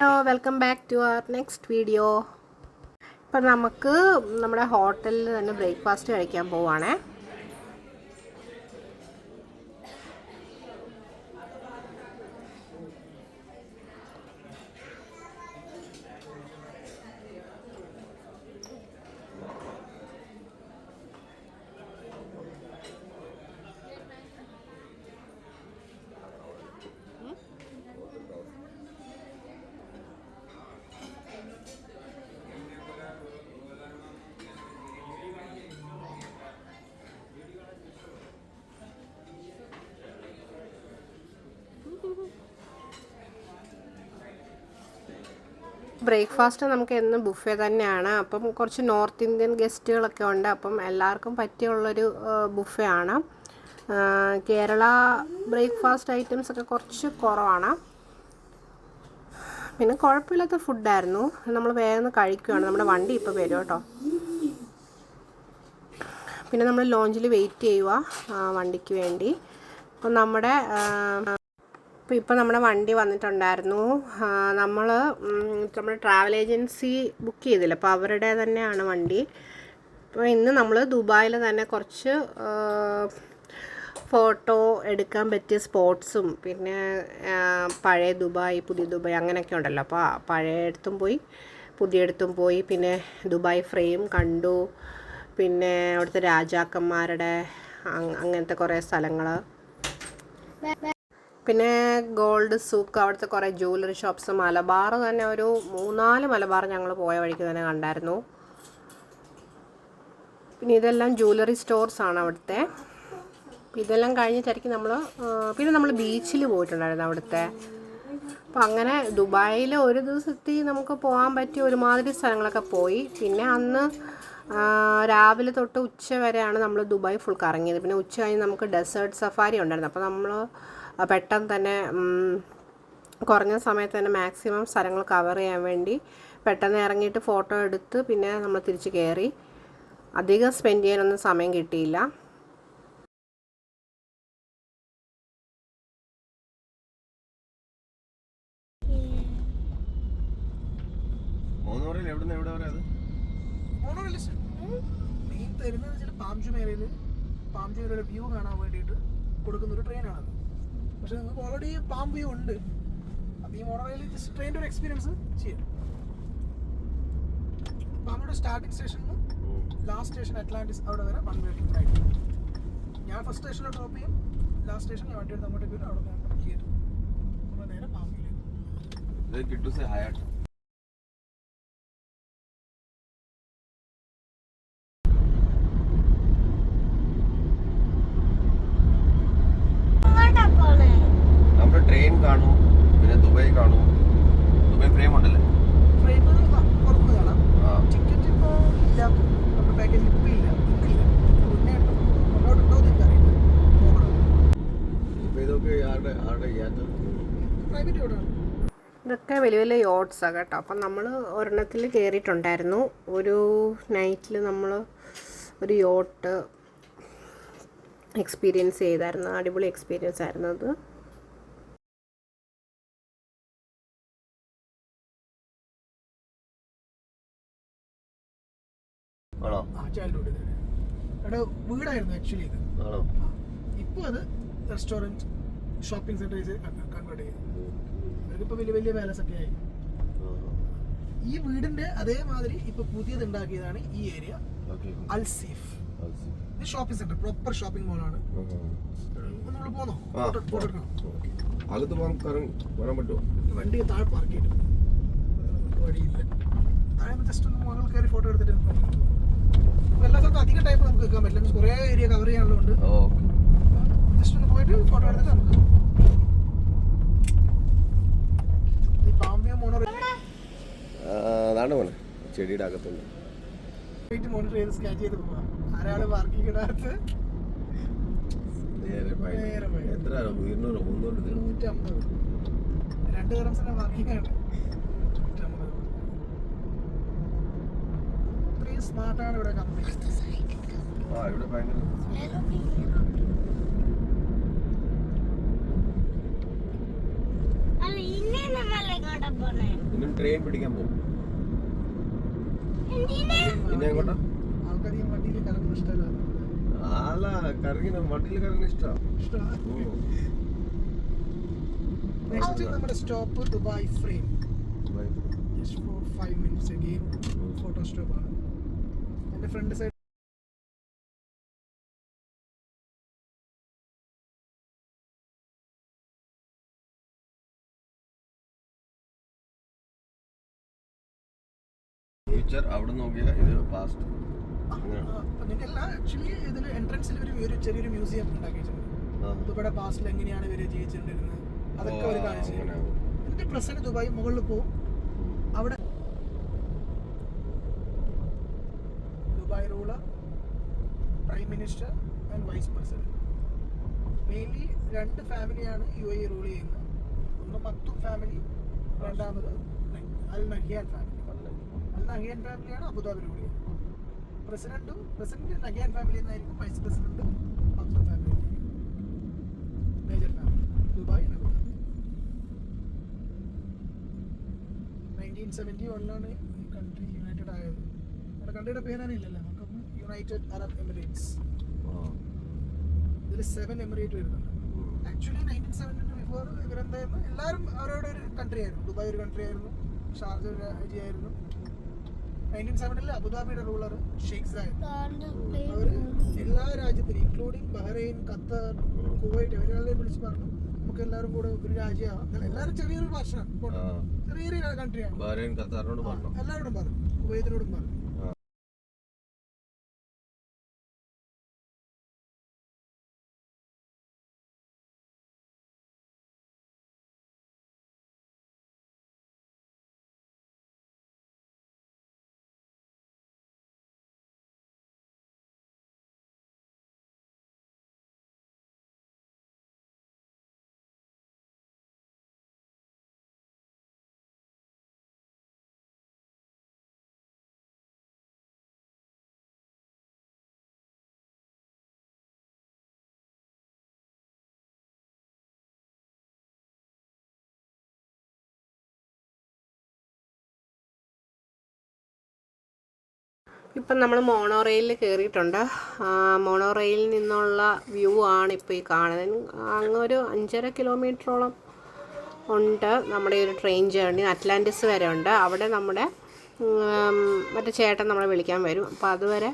Hello, welcome back to our next video. ഇപ്പോൾ നമുക്ക് നമ്മുടെ ഹോട്ടലിൽ തന്നെ ബ്രേക്ക്ഫാസ്റ്റ് കഴിക്കാൻ പോവാണേ. ബ്രേക്ക്ഫാസ്റ്റ് നമുക്ക് എന്നും ബുഫേ തന്നെയാണ്. അപ്പം കുറച്ച് നോർത്ത് ഇന്ത്യൻ ഗസ്റ്റുകളൊക്കെ ഉണ്ട്. അപ്പം എല്ലാവർക്കും പറ്റിയുള്ളൊരു ബുഫേ ആണ്. കേരള ബ്രേക്ക്ഫാസ്റ്റ് ഐറ്റംസ് ഒക്കെ കുറച്ച് കുറവാണ്. പിന്നെ കുഴപ്പമില്ലാത്ത ഫുഡായിരുന്നു. നമ്മൾ വേഗം കഴിക്കുകയാണ്. നമ്മുടെ വണ്ടി ഇപ്പോൾ വരും കേട്ടോ. പിന്നെ നമ്മൾ ലോഞ്ചിൽ വെയിറ്റ് ചെയ്യുക വണ്ടിക്ക് വേണ്ടി. അപ്പം നമ്മുടെ നമ്മുടെ വണ്ടി വന്നിട്ടുണ്ടായിരുന്നു. നമ്മൾ ട്രാവൽ ഏജൻസി ബുക്ക് ചെയ്തില്ല, അപ്പോൾ അവരുടെ തന്നെയാണ് വണ്ടി. അപ്പോൾ ഇന്ന് നമ്മൾ ദുബായിൽ തന്നെ കുറച്ച് ഫോട്ടോ എടുക്കാൻ പറ്റിയ സ്പോട്ട്സും പിന്നെ പഴയ ദുബായ് പുതിയ ദുബായ് അങ്ങനെയൊക്കെ ഉണ്ടല്ലോ. അപ്പോൾ പഴയയിടത്തും പോയി പുതിയയിടത്തും പോയി പിന്നെ ദുബായ് ഫ്രെയിം കണ്ടു. പിന്നെ അവിടുത്തെ രാജാക്കന്മാരുടെ അങ്ങനത്തെ കുറേ സ്ഥലങ്ങൾ, പിന്നെ ഗോൾഡ് സൂക്ക്, അവിടുത്തെ കുറേ ജ്വല്ലറി ഷോപ്സ്, മലബാർ തന്നെ ഒരു 3-4 മലബാർ ഞങ്ങൾ പോയ വഴിക്ക് തന്നെ കണ്ടായിരുന്നു. പിന്നെ ഇതെല്ലാം ജ്വല്ലറി സ്റ്റോർസാണ് അവിടുത്തെ. ഇതെല്ലാം കഴിഞ്ഞിട്ടായിരിക്കും നമ്മൾ ബീച്ചിൽ പോയിട്ടുണ്ടായിരുന്നു അവിടുത്തെ. അപ്പോൾ അങ്ങനെ ദുബായിൽ ഒരു ദിവസത്തിൽ നമുക്ക് പോകാൻ പറ്റിയ ഒരുമാതിരി സ്ഥലങ്ങളൊക്കെ പോയി. പിന്നെ അന്ന് രാവിലെ തൊട്ട് ഉച്ച വരെയാണ് നമ്മൾ ദുബായ് ഫുൾ കറങ്ങിയത്. പിന്നെ ഉച്ച കഴിഞ്ഞ് നമുക്ക് ഡെസേർട്ട് സഫാരി ഉണ്ടായിരുന്നു. അപ്പോൾ നമ്മൾ പെട്ടെന്ന് തന്നെ കുറഞ്ഞ സമയത്ത് തന്നെ മാക്സിമം സ്ഥലങ്ങൾ കവർ ചെയ്യാൻ വേണ്ടി പെട്ടെന്ന് ഇറങ്ങിയിട്ട് ഫോട്ടോ എടുത്ത് പിന്നെ നമ്മൾ തിരിച്ച് കയറി. അധികം സ്പെൻഡ് ചെയ്യാനൊന്നും സമയം കിട്ടിയില്ല. പാംജുമേരയുടെ വ്യൂ കാണാൻ വേണ്ടിയിട്ട് കൊടുക്കുന്നൊരു ട്രെയിനാണത്. പക്ഷെ നിങ്ങൾക്ക് ഓൾറെഡി പാം വ്യൂ ഉണ്ട്. അപ്പോൾ ഈ മോണോറെയിൽ ജസ്റ്റ് ട്രെയിൻ്റെ ഒരു എക്സ്പീരിയൻസ് ചെയ്യാം. പാമ്പയുടെ സ്റ്റാർട്ടിംഗ് സ്റ്റേഷനിൽ നിന്ന് ലാസ്റ്റ് സ്റ്റേഷൻ അറ്റ്ലാന്റിസ് അവിടെ വരെ 1 വേ റൈഡ്. ഞാൻ ഫസ്റ്റ് സ്റ്റേഷനിൽ ഡ്രോപ്പ് ചെയ്യും, ലാസ്റ്റ് സ്റ്റേഷൻ ഞാൻ വണ്ടി എടുത്ത് അങ്ങോട്ടേക്ക് വരും, അവിടെ നിന്ന് കയറ്റും. നമ്മൾ നേരെ പാമ്പിലേക്ക്. ട്രെയിൻ കാണും, പിന്നെ ദുബായ് കാണും. ദുബായ് ഫ്രെയിം ഉണ്ടല്ലേ, ഫ്രെയിം പുറത്ത് കാണാം. ടിക്കറ്റ് ഇപ്പോൾ ഇല്ല, നമ്മുടെ പാക്കേജിൽ ഇപ്പോൾ ഇല്ല, ഇന്നില്ല. മുന്നേ മുന്നോട്ടുണ്ടോ എന്ന് എനിക്കറിയില്ല. പ്രൈവറ്റ് യോട്ടാണ്. ഇതൊക്കെ വലിയ വലിയ യോട്ട്സാണ് കേട്ടോ. അപ്പം നമ്മൾ ഒരെണ്ണത്തിൽ കയറിയിട്ടുണ്ടായിരുന്നു. ഒരു നൈറ്റിൽ നമ്മൾ ഒരു യോട്ട് എക്സ്പീരിയൻസ് ചെയ്തായിരുന്നു. അടിപൊളി എക്സ്പീരിയൻസ് ആയിരുന്നു അത്. ചൈൽഡ്ഹുഡ് ഇവിടെ വീടായിരുന്നു ആക്ച്വലി ഇത്. ഇപ്പോൾ അത് റെസ്റ്റോറൻറ്റ് ഷോപ്പിംഗ് സെൻറ്റർ കൺവേർട്ട് ചെയ്തു. അവർക്കിപ്പോൾ വലിയ വലിയ പാലസ് ഒക്കെ ആയി. ഈ വീടിന്റെ അതേമാതിരി ഇപ്പൊ പുതിയത് ഉണ്ടാക്കിയതാണ് ഈ ഏരിയ അൽസീഫ്. ഇത് ഷോപ്പിംഗ് സെന്റർ, പ്രോപ്പർ ഷോപ്പിംഗ് മോളാണ്. നമ്മൾ പോന്നോ? വണ്ടി താഴെ പാർക്ക് ചെയ്തു, വഴിയില്ല. താഴെ ജസ്റ്റ് ഒന്ന് മകൾ കയറി ഫോട്ടോ എടുത്തിട്ട് എല്ലാ സ്ഥലത്തും അധികം ടൈപ്പ് നമുക്ക് വെക്കാൻ പറ്റില്ല. കുറേ ഏരിയ കവർ ചെയ്യാനുള്ളതുകൊണ്ട് ജസ്റ്റ് ഒന്ന് പോയിട്ട് ഫോട്ടോ എടുത്തിട്ട് നമുക്ക് ഈ പാമ്പ് മോണോറെയിൽ ചെടിയുടെ അകത്തുണ്ട്. മോണിറ്റർ ചെയ്ത് സ്കാച്ച് ചെയ്ത് പോവാം. ആരാണ് പാർക്കിംഗ് ഇടാത്ത 2 ദിറംസിന്റെ പാർക്കിംഗ് ആണ്. ഇത്രയും സ്മാർട്ടാണ് ഇവിടെ കമ്പനി. ഇന്നും ട്രെയിൻ പിടിക്കാൻ പോകും. പിന്നെ എങ്ങോട്ടാ? ആൾക്കാരെയും വണ്ടിയിൽ കറങ്ങുന്ന ഇഷ്ടമല്ല. അല്ല, കറങ്ങിന വണ്ടിയിൽ കറങ്ങുന്ന ഇഷ്ടമാണ്. നെക്സ്റ്റ് നമ്മുടെ stop Dubai frame. Just for 5 minutes again photo stop ആണ്. എൻ്റെ ഫ്രണ്ട് സൈഡ് ഫ്യൂച്ചർ അവിടെ നോക്കിയാൽ ഇത് പാസ്റ്റ്. അങ്ങനെയല്ല, ആക്ച്വലി ഇതിൽ എൻട്രൻസിൽ ഒരു ചെറിയൊരു മ്യൂസിയം ഉണ്ടാക്കിയിട്ടുണ്ട്. ദുബായുടെ പാസ്റ്റിൽ എങ്ങനെയാണ് ഇവർ ജീവിച്ചിട്ടുണ്ടിരുന്നത് അതൊക്കെ ഒരു കാണിച്ചു. എന്നിട്ട് പ്രസന്റ് ദുബായ് മുകളിൽ പോകും. അവിടെ Dubai ruler, prime minister and vice president. Mainly 2 ഫാമിലിയാണ് UAE റൂൾ ചെയ്യുന്നത്. ഒന്ന് മക്തും ഫാമിലി, രണ്ടാമത് Al Nahyan family. Al Nahyan ഫാമിലിയാണ് അബുദാബി റൂൾ ചെയ്യുന്നത്. പ്രസിഡന്റ് നഹിയാൻ ഫാമിലി എന്നായിരിക്കും, vice president Maktoum family. Major family Dubai and Abu Dhabi. 1971 ഈ country United ആയത്. നമ്മുടെ കൺട്രിയുടെ പേരാനില്ലല്ലോ, നമുക്കൊന്ന് യുണൈറ്റഡ് അറബ് എമിറേറ്റ്സ്. ഇതിൽ 7 എമിറേറ്റ് വരുന്നുണ്ട്. ആക്ച്വലി 1970 ബിഫോർ ഇവരെന്തായിരുന്നു, എല്ലാവരും അവരവരുടെ ഒരു കൺട്രി ആയിരുന്നു. ദുബായ് ഒരു കൺട്രി ആയിരുന്നു, ഷാർജ ഒരു രാജ്യമായിരുന്നു. 1970 അബുദാബിയുടെ റൂളർ ഷെയ്ഖ് സായിദ്. അവർ എല്ലാ രാജ്യത്തിനും ഇൻക്ലൂഡിങ് ബഹ്റൈൻ, ഖത്തർ, കുവൈറ്റ് ഇവരെല്ലാം വിളിച്ച് പറഞ്ഞു നമുക്ക് എല്ലാവരും കൂടെ ഒരു രാജ്യമാണ്. എല്ലാവരും ചെറിയൊരു ഭാഷയാണ്, ചെറിയൊരു കൺട്രിയാണ്. എല്ലാവരോടും പറഞ്ഞു, കുവൈത്തിനോടും പറഞ്ഞു. ഇപ്പം നമ്മൾ മോണോ റെയിലിൽ കയറിയിട്ടുണ്ട്. മോണോ റെയിലിൽ നിന്നുള്ള വ്യൂ ആണ് ഇപ്പോൾ ഈ കാണുന്നത്. അങ്ങ് ഒരു 5.5 കിലോമീറ്ററോളം ഉണ്ട് നമ്മുടെ ഒരു ട്രെയിൻ ജേർണി. അറ്റ്ലാന്റിസ് വരെ ഉണ്ട്. അവിടെ നമ്മുടെ മറ്റേ ചേട്ടൻ നമ്മളെ വിളിക്കാൻ വരും. അപ്പോൾ അതുവരെ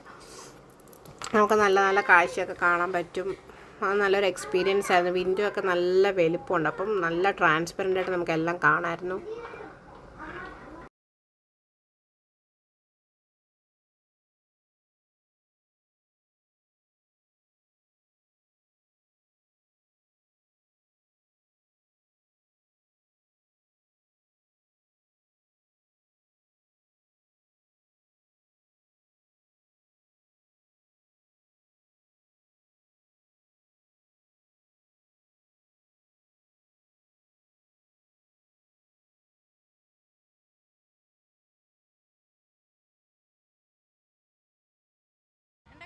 നമുക്ക് നല്ല നല്ല കാഴ്ചയൊക്കെ കാണാൻ പറ്റും. അത് നല്ലൊരു എക്സ്പീരിയൻസ് ആയിരുന്നു. വിൻഡോ ഒക്കെ നല്ല വലിപ്പമുണ്ട്, അപ്പം നല്ല ട്രാൻസ്പെറൻ്റ് ആയിട്ട് നമുക്കെല്ലാം കാണാമായിരുന്നു.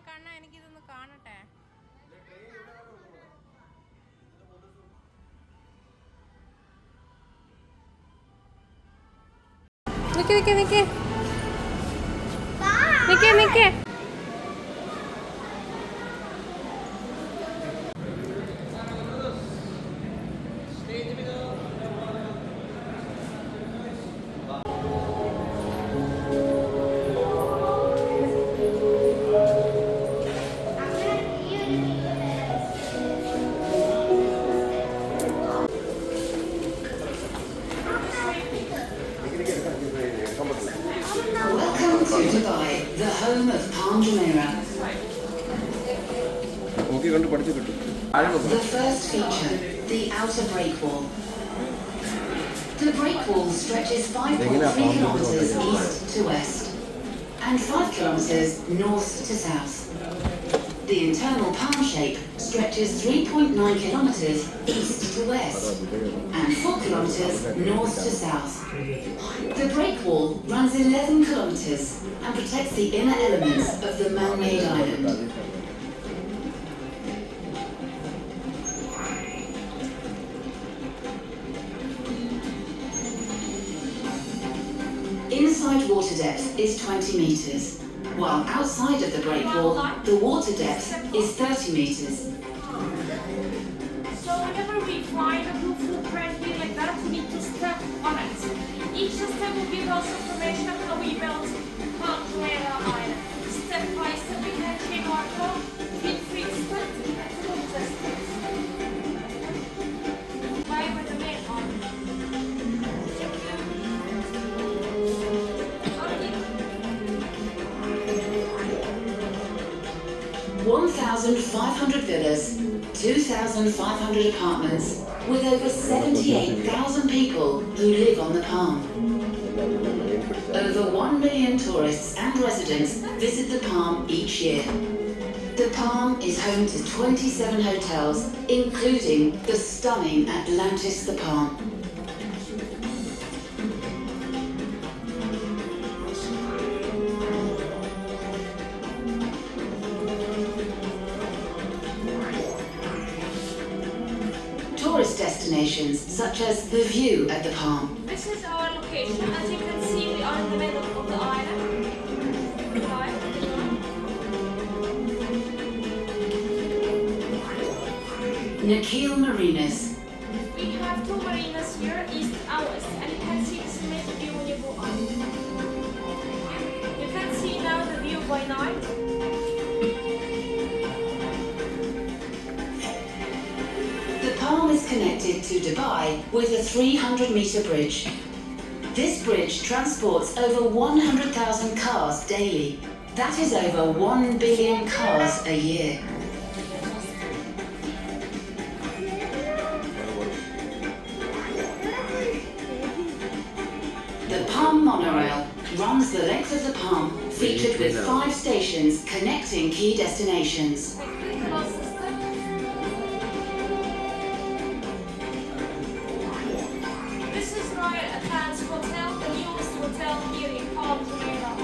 കണ്ണ എനിക്കിതൊന്ന് കാണട്ടെ. നിക്ക് നിക്ക് നിക്ക് നിക്ക് നിക്ക്. Dubai, the home of Palm Jumeirah. The first feature, the outer break wall. The break wall stretches 5.3 kilometers east to west and 5 kilometers north to south. The internal palm shape stretches 3.9 kilometers east to west and 4 kilometers north to south. The break wall runs 11 kilometers and protects the inner elements of the man-made island. Inside water depth is 20 metres, while outside of the break wall, the water depth is 30 metres. So whenever we find a blue footprint here like that, we need to step on it. Each step will give us information how we built Palm Jumeirah Island. Step by step, we can change our code. Feel free to step to the steps. Why with the main on? Thank you. 1,500 villas, 2,500 apartments, with over 78,000 people who live on the Palm. Over 1 million tourists and residents visit the Palm each year. The Palm is home to 27 hotels, including the stunning Atlantis The Palm. Tourist destinations such as the view at the Palm. This is our location. As you can see, we are in the middle of the island. Nakheel Marinas. We have two marinas here, east and west, and you can see this amazing view when you go up. You can see now the view by night. The Palm is connected to Dubai with a 300-metre bridge. This bridge transports over 100,000 cars daily. That is over 1 billion cars a year. The Palm monorail runs the length of the Palm, featured with 5 stations connecting key destinations. This is Royal Atlantis Hotel, the newest hotel here in Palm Jumeirah.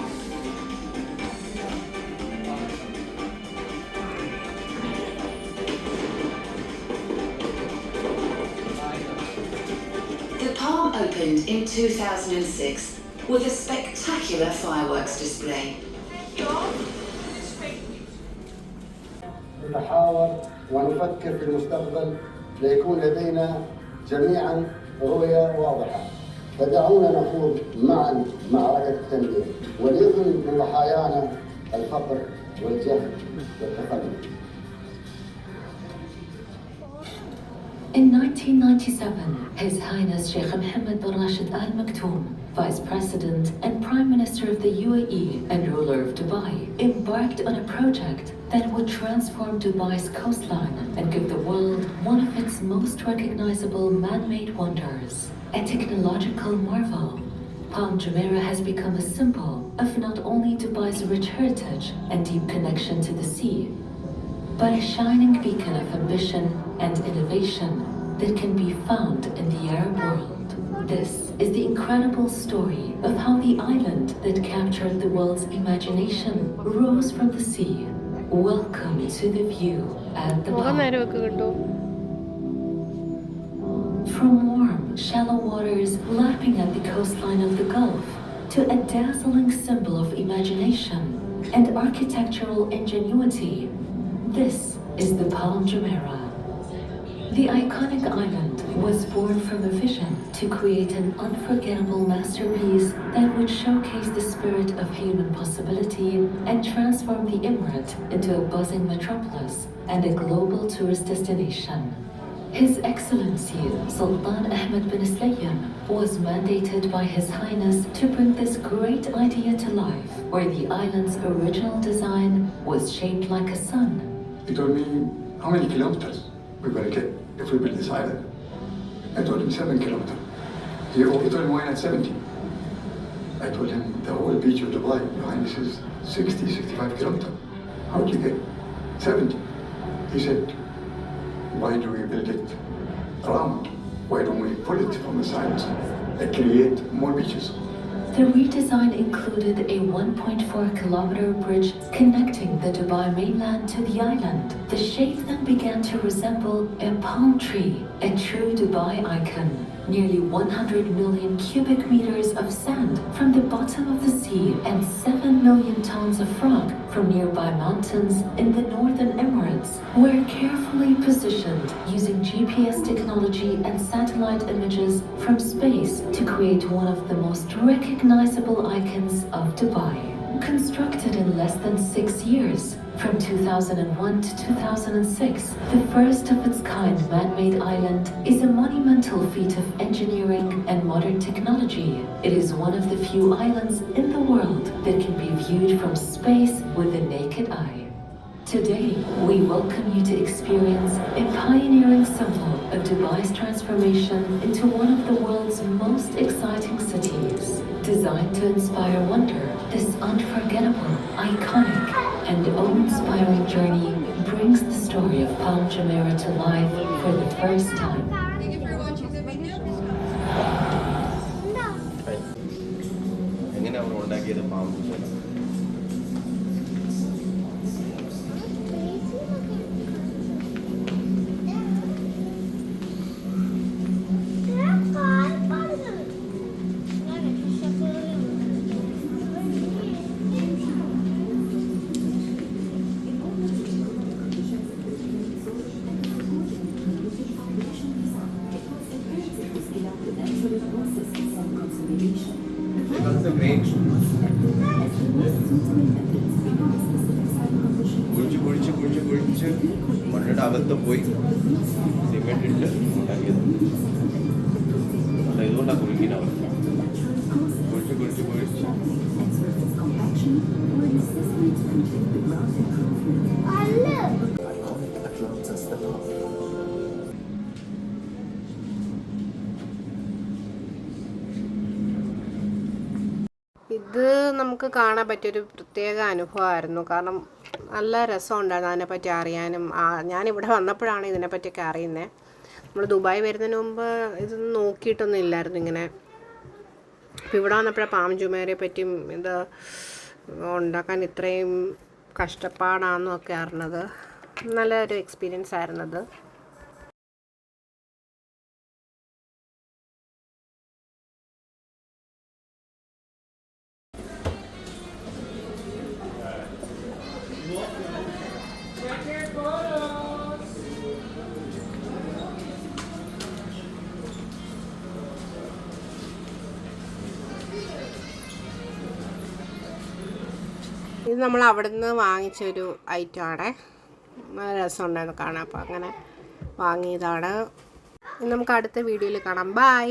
The Palm opened in 2006 with a spectacular fireworks display. Thank you all. This is great. نتحاور ونفكر في المستقبل ليكون لدينا جميعا رؤية واضحة. فدعونا نخوض معا معركة التنمية وليكن من ضحايانا الفقر والجهل والتخلف. In 1997, His Highness Sheikh Mohammed bin Rashid Al Maktoum, Vice President and Prime Minister of the UAE and ruler of Dubai, embarked on a project that would transform Dubai's coastline and give the world one of its most recognizable man-made wonders, a technological marvel. Palm Jumeirah has become a symbol of not only Dubai's rich heritage and deep connection to the sea, but a shining beacon of ambition and innovation that can be found in the Arab world. This is the incredible story of how the island that captured the world's imagination rose from the sea. Welcome to the view at the Palm. From warm, shallow waters lapping at the coastline of the Gulf to a dazzling symbol of imagination and architectural ingenuity, this is the Palm Jumeirah. The iconic island was born from a vision to create an unforgettable masterpiece that would showcase the spirit of human possibility and transform the emirate into a buzzing metropolis and a global tourist destination. His Excellency Sultan Ahmed bin Sulayman was mandated by His Highness to bring this great idea to life, where the island's original design was shaped like a sun. He told me how many kilometers we're going to get if we build this island. I told him 7 kilometers. He told me why not 70? I told him the whole beach of Dubai, Your Highness, is 60, 65 kilometers. How do you get 70? He said, why do we build it around? Why don't we pull it from the sides and create more beaches? The redesign included a 1.4-kilometer bridge connecting the Dubai mainland to the island. The shape then began to resemble a palm tree, a true Dubai icon. Nearly 100 million cubic meters of sand from the bottom bottom of the sea and 7 million tons of rock from nearby mountains in the Northern Emirates were carefully positioned using GPS technology and satellite images from space to create one of the most recognizable icons of Dubai. Constructed in less than 6 years, from 2001 to 2006, the first of its kind man-made island is a monumental feat of engineering and modern technology. It is one of the few islands in the world that can be viewed from space with the naked eye. Today, we welcome you to experience a pioneering symbol of Dubai's transformation into one of the world's most exciting cities. Designed to inspire wonder, this unforgettable, iconic, and awe-inspiring journey brings the story of Palm Jumeirah to life for the first time. എങ്ങനെ അവർ ഉണ്ടാക്കിയത് പാമ്പ്? കുഴിച്ച് മണ്ണിയുടെ അകത്ത് പോയി cement ഇട്ട് ഉണ്ടാക്കിയത്. ഇതുകൊണ്ടാണ് കുഴിക്കുന്നത്. കുഴിച്ച് ഇത് നമുക്ക് കാണാൻ പറ്റിയൊരു പ്രത്യേക അനുഭവമായിരുന്നു. കാരണം നല്ല രസമുണ്ടായിരുന്നു അതിനെപ്പറ്റി അറിയാനും. ഞാനിവിടെ വന്നപ്പോഴാണ് ഇതിനെപ്പറ്റിയൊക്കെ അറിയുന്നത്. നമ്മൾ ദുബായ് വരുന്നതിന് മുമ്പ് ഇതൊന്നും നോക്കിയിട്ടൊന്നും ഇല്ലായിരുന്നു ഇങ്ങനെ. അപ്പോൾ ഇവിടെ വന്നപ്പോഴാണ് പാം ജുമേറയെ പറ്റിയും ഇത് ഉണ്ടാക്കാൻ ഇത്രയും കഷ്ടപ്പാടാണെന്നൊക്കെ അറിഞ്ഞത്. നല്ലൊരു എക്സ്പീരിയൻസ് ആയിരുന്നത്. ഇത് നമ്മൾ അവിടെ നിന്ന് വാങ്ങിച്ചൊരു ഐറ്റമാണ്. നല്ല രസമുണ്ടായിരുന്നു കാണാൻ. അപ്പോൾ അങ്ങനെ വാങ്ങിയതാണ്. നമുക്ക് അടുത്ത വീഡിയോയിൽ കാണാം. ബൈ.